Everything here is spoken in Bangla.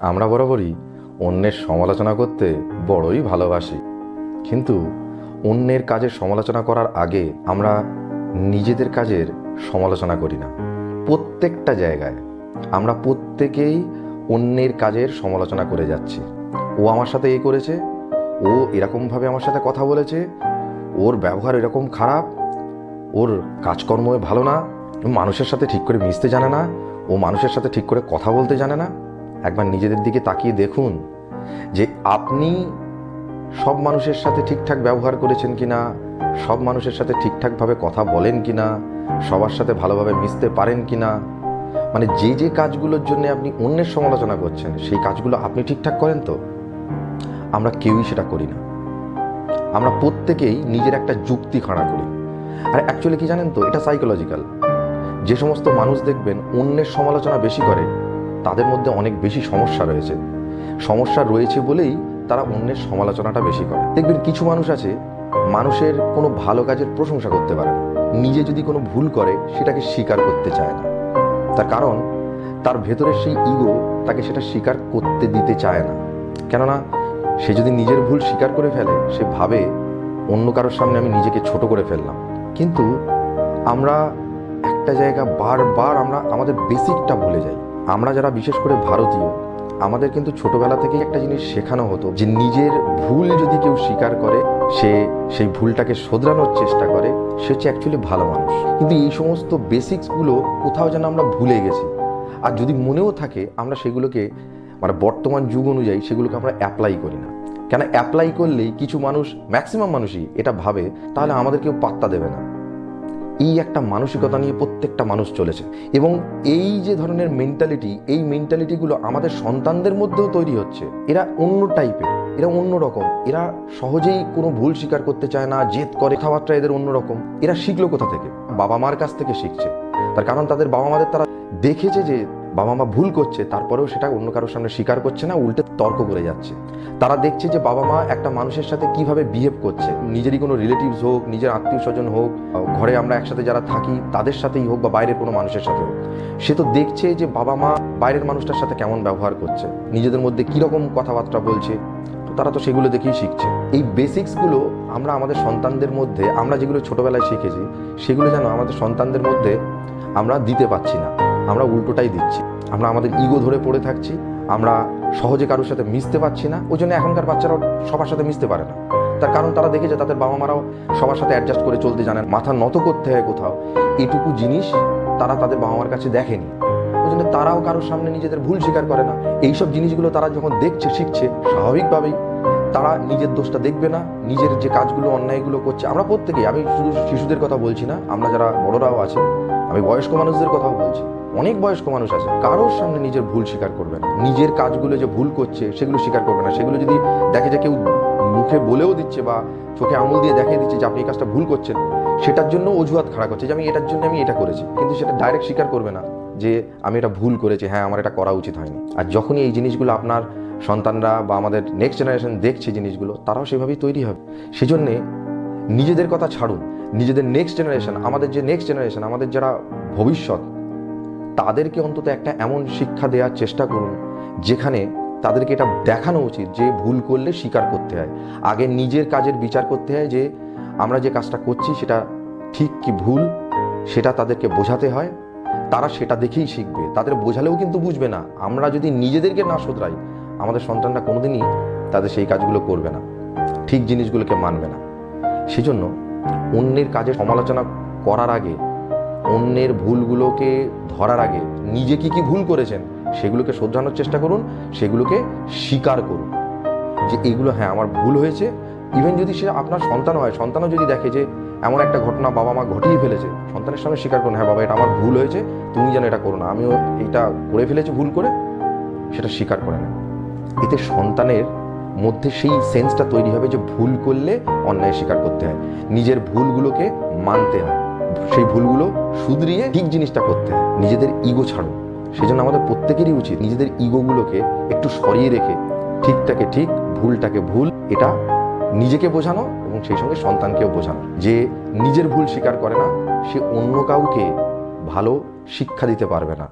আমরা বরাবরই অন্যের সমালোচনা করতে বড়ই ভালোবাসি, কিন্তু অন্যের কাজের সমালোচনা করার আগে আমরা নিজেদের কাজের সমালোচনা করি না। প্রত্যেকটা জায়গায় আমরা প্রত্যেকেই অন্যের কাজের সমালোচনা করে যাচ্ছি। ও আমার সাথে এই করেছে, ও এরকমভাবে আমার সাথে কথা বলেছে, ওর ব্যবহার এরকম খারাপ, ওর কাজকর্ম ভালো না, ও মানুষের সাথে ঠিক করে মিশতে জানে না, ও মানুষের সাথে ঠিক করে কথা বলতে জানে না। একবার নিজেদের দিকে তাকিয়ে দেখুন যে আপনি সব মানুষের সাথে ঠিকঠাক ব্যবহার করেছেন কিনা, সব মানুষের সাথে ঠিকঠাকভাবে কথা বলেন কিনা, সবার সাথে ভালোভাবে মিশতে পারেন কিনা। মানে যে যে কাজগুলোর জন্য আপনি অন্যের সমালোচনা করছেন সেই কাজগুলো আপনি ঠিকঠাক করেন তো? আমরা কেউই সেটা করি না। আমরা প্রত্যেকেই নিজের একটা যুক্তি খাড়া করি। আর অ্যাকচুয়ালি কি জানেন তো, এটা সাইকোলজিক্যাল। যে সমস্ত মানুষ দেখবেন অন্যের সমালোচনা বেশি করে তাদের মধ্যে অনেক বেশি সমস্যা রয়েছে। সমস্যা রয়েছে বলেই তারা অন্যের সমালোচনাটা বেশি করে। দেখবেন কিছু মানুষ আছে মানুষের কোনো ভালো কাজের প্রশংসা করতে পারে না, নিজে যদি কোনো ভুল করে সেটাকে স্বীকার করতে চায় না। তার কারণ তার ভেতরের সেই ইগো তাকে সেটা স্বীকার করতে দিতে চায় না। কেননা সে যদি নিজের ভুল স্বীকার করে ফেলে সে ভাবে অন্য কারোর সামনে আমি নিজেকে ছোট করে ফেললাম। কিন্তু আমরা একটা জায়গা বারবার আমরা আমাদের বেসিকটা ভুলে যাই। আমরা যারা বিশেষ করে ভারতীয়, আমাদের কিন্তু ছোটবেলা থেকেই একটা জিনিস শেখানো হতো যে নিজের ভুল যদি কেউ স্বীকার করে, সে সেই ভুলটাকে শোধরানোর চেষ্টা করে, সে হচ্ছে অ্যাকচুয়ালি ভালো মানুষ। কিন্তু এই সমস্ত বেসিক্সগুলো কোথাও যেন আমরা ভুলে গেছি। আর যদি মনেও থাকে আমরা সেগুলোকে মানে বর্তমান যুগ অনুযায়ী সেগুলোকে আমরা অ্যাপ্লাই করি না। কেন অ্যাপ্লাই করলেই কিছু মানুষ, ম্যাক্সিমাম মানুষই এটা ভাবে তাহলে আমাদের কেউ পাত্তা দেবে না। এই একটা মানসিকতা নিয়ে প্রত্যেকটা মানুষ চলেছে। এবং এই যে ধরনের মেন্টালিটি, এই মেন্টালিটিগুলো আমাদের সন্তানদের মধ্যেও তৈরি হচ্ছে। এরা অন্য টাইপের, এরা অন্য রকম, এরা সহজেই কোনো ভুল স্বীকার করতে চায় না, জেদ করে, কথাবার্তা এদের অন্যরকম। এরা শিখলো কোথা থেকে? বাবা মার কাছ থেকে শিখছে। তার কারণ তাদের বাবা মাদের তারা দেখেছে যে বাবা মা ভুল করছে, তারপরেও সেটা অন্য কারোর সামনে স্বীকার করছে না, উল্টে তর্ক করে যাচ্ছে। তারা দেখছে যে বাবা মা একটা মানুষের সাথে কিভাবে বিহেভ করছে, নিজেরই কোনো রিলেটিভস হোক, নিজের আত্মীয় স্বজন হোক, ঘরে আমরা একসাথে যারা থাকি তাদের সাথেই হোক বা বাইরের কোনো মানুষের সাথে হোক, সে তো দেখছে যে বাবা মা বাইরের মানুষটার সাথে কেমন ব্যবহার করছে, নিজেদের মধ্যে কীরকম কথাবার্তা বলছে। তো তারা তো সেগুলো দেখেই শিখছে। এই বেসিক্সগুলো আমরা আমাদের সন্তানদের মধ্যে, আমরা যেগুলো ছোটোবেলায় শিখেছি সেগুলো যেন আমাদের সন্তানদের মধ্যে আমরা দিতে পারছি না, আমরা উল্টোটাই দিচ্ছি। আমরা আমাদের ইগো ধরে পড়ে থাকছি, আমরা সহজে কারোর সাথে মিশতে পারছি না। ওই জন্য এখনকার বাচ্চারাও সবার সাথে মিশতে পারে না। তার কারণ তারা দেখেছে তাদের বাবা মারাও সবার সাথে অ্যাডজাস্ট করে চলতে জানেন, মাথা নত করতে হয় কোথাও, এটুকু জিনিস তারা তাদের বাবা মার কাছে দেখেনি। ওই জন্য তারাও কারোর সামনে নিজেদের ভুল স্বীকার করে না। এইসব জিনিসগুলো তারা যখন দেখছে, শিখছে, স্বাভাবিকভাবেই তারা নিজের দোষটা দেখবে না, নিজের যে কাজগুলো অন্যায়গুলো করছে। আমরা প্রত্যেকেই, আমি শুধু শিশুদের কথা বলছি না, আমরা যারা বড়রাও আছি, আমি বয়স্ক মানুষদের কথাও বলছি, অনেক বয়স্ক মানুষ আছে কারোর সামনে নিজের ভুল স্বীকার করবে না, নিজের কাজগুলো যে ভুল করছে সেগুলো স্বীকার করবে না। সেগুলো যদি দেখে যে কেউ মুখে বলেও দিচ্ছে বা চোখে আঙুল দিয়ে দেখিয়ে দিচ্ছে যে আপনি এই কাজটা ভুল করছেন, সেটার জন্য অজুহাত খাড়া করছে যে আমি এটার জন্য আমি এটা করেছি, কিন্তু সেটা ডাইরেক্ট স্বীকার করবে না যে আমি এটা ভুল করেছি, হ্যাঁ আমার এটা করা উচিত হয়নি। আর যখনই এই জিনিসগুলো আপনার সন্তানরা বা আমাদের নেক্সট জেনারেশন দেখছে জিনিসগুলো, তারাও সেভাবেই তৈরি হবে। সেজন্যে নিজেদের কথা ছাড়ুন, নিজেদের নেক্সট জেনারেশন, আমাদের যে নেক্সট জেনারেশন, আমাদের যারা ভবিষ্যৎ, তাদেরকে অন্তত একটা এমন শিক্ষা দেওয়ার চেষ্টা করুন যেখানে তাদেরকে এটা দেখানো উচিত যে ভুল করলে স্বীকার করতে হয়। আগে নিজের কাজের বিচার করতে হয় যে আমরা যে কাজটা করছি সেটা ঠিক কি ভুল, সেটা তাদেরকে বোঝাতে হয়। তারা সেটা দেখেই শিখবে, তাদের বোঝালেও কিন্তু বুঝবে না। আমরা যদি নিজেদেরকে না শোধরাই, আমাদের সন্তানরা কোনোদিনই তাদের সেই কাজগুলো করবে না, ঠিক জিনিসগুলোকে মানবে না। সেজন্য অন্যের কাজে সমালোচনা করার আগে, অন্যের ভুলগুলোকে ধরার আগে নিজে কি কি ভুল করেছেন সেগুলোকে শোধরানোর চেষ্টা করুন, সেগুলোকে স্বীকার করুন যে এগুলো হ্যাঁ আমার ভুল হয়েছে। ইভেন যদি সে আপনার সন্তান হয়, সন্তানও যদি দেখে যে এমন একটা ঘটনা বাবা মা ঘটিয়ে ফেলেছে, সন্তানের সামনে স্বীকার করুন, হ্যাঁ বাবা এটা আমার ভুল হয়েছে, তুমি যেন এটা করো না, আমিও এটা করে ফেলেছি ভুল করে, সেটা স্বীকার করে না। এতে সন্তানের মধ্যে সেই সেন্সটা তৈরি হবে যে ভুল করলে অন্যায় স্বীকার করতে হয়, নিজের ভুলগুলোকে মানতে হয়, সেই ভুলগুলো শুধরিয়ে ঠিক জিনিসটা করতে হয়। নিজেদের ইগো ছাড়ুন। সেই জন্য আমাদের প্রত্যেকেরই উচিত নিজেদের ইগোগুলোকে একটু সরিয়ে রেখে ঠিকটাকে ঠিক, ভুলটাকে ভুল, এটা নিজেকে বোঝানো এবং সেই সঙ্গে সন্তানকেও বোঝানো যে নিজের ভুল স্বীকার করে না সে অন্য কাউকে ভালো শিক্ষা দিতে পারবে না।